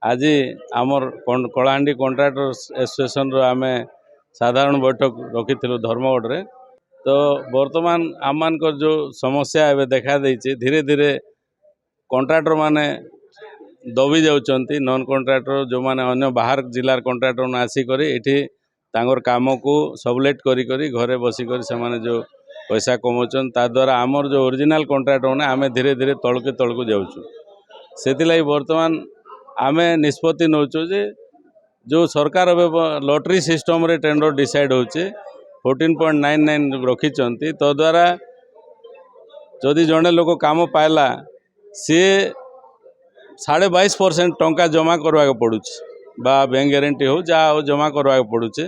आज आमर Kalahandi contractor association रो आमे साधारण बैठक रखी धर्मगढ़ रे। तो वर्तमान आम जो समस्या एवं देखा देछि धीरे धीरे कंट्राक्टर माने दबी जाउछंती। नॉन कंट्राक्टर जो माने अन्य बाहर जिलार कंट्राक्टर ने आसिक एठी तांगर काम को सबलेट करी करी घरे बसी करी से माने जो पैसा कमाउछन ता द्वारा आमर जो ओरिजिनल कंट्राक्टर ने आमे धीरे धीरे तलकू जाउछु। सेतिलाई वर्तमान आमे निष्पत्ति नौचु जे जो सरकार लॉटरी सिस्टम रे टेंडर डिसाइड होचे 14.99 रखी तो द्वारा जदि जड़े लोक काम पाइला सी 22.5% टंका जमा करवा पड़ू बा बैंक ग्यारंटी हो जा जमा करवा पड़ुचे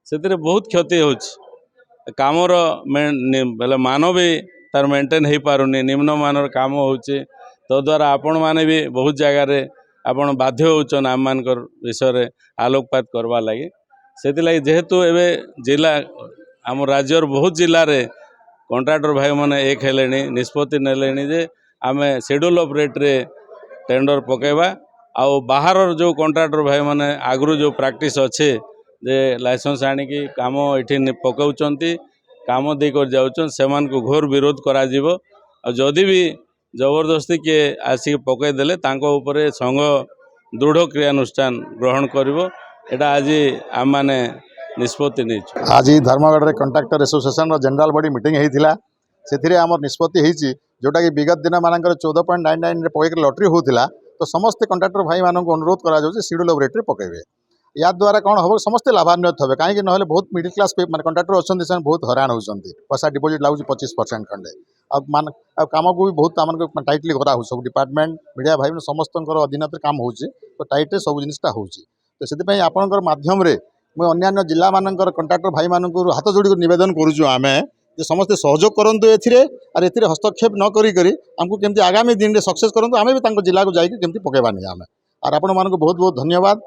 से बहुत क्षति हो कामर बेले मान भी तार मेंटेन हो पारुनी निम्न मानर काम होचे तो द्वारा आपण माने भी बहुत जगार आपण बाध्य होचन आम मान विषय आलोकपात करवा लगी से जेहेतु एवं जिला आम राज्यर बहुत जिले में कंट्राक्टर भाई मैंने एक हेले निष्पत्ति नेले जे आम शेड्यूल ऑफ रेट रे टेंडर पकेबा आउ बाहर जो कंट्राक्टर भाई मैंने आगु जो प्रैक्टिस अच्छे जे लाइसेंस आनिकी काम ये पकाउचंती काम देकर जाउछन सेमान को घोर विरोध करा जिवो। जदि भी जबरदस्ती किए आसिक पकईदेले उपरे संघ दृढ़ क्रियानुष्ठान ग्रहण करिवो। एटा आज आम माने निष्पत्ति नहीं। आज धर्मगढ़ रे contractor association general body meeting होता से आम निष्पत्ति होती जोटा कि विगत दिन मानक 14.99 पकड़ लॉटरी होता तो समस्त कंट्राक्टर भाई मानक अनुरोध करा शेड्यूल ऑफ रेट रे पकेबे। या द्वारा कौन हम समस्ते लाभान्वित हे कहीं ना बहुत मिडिल क्लास कंट्राक्टर अच्छा बहुत हैरान होती पैसा डिपोजिट लगुच 25% खंडे अब कम को भी बहुत आम टाइटली करा सब डिपार्टमेंट मीडिया भाई समस्त अधीन काम हो तो टाइटे सब जिनटा हो तो से आपंकर मध्यम मुझे अन्य जिला मान कंट्राक्टर भाई मान हाथ जोड़ी नवेदन करें समस्ते सहयोग करूँ ए हस्तक्षेप न करी आमको केमती आगामी दिन में सक्सेस करूँ आम भी जिला को जाकि पकेबानी आम और आपण मानक बहुत बहुत धन्यवाद।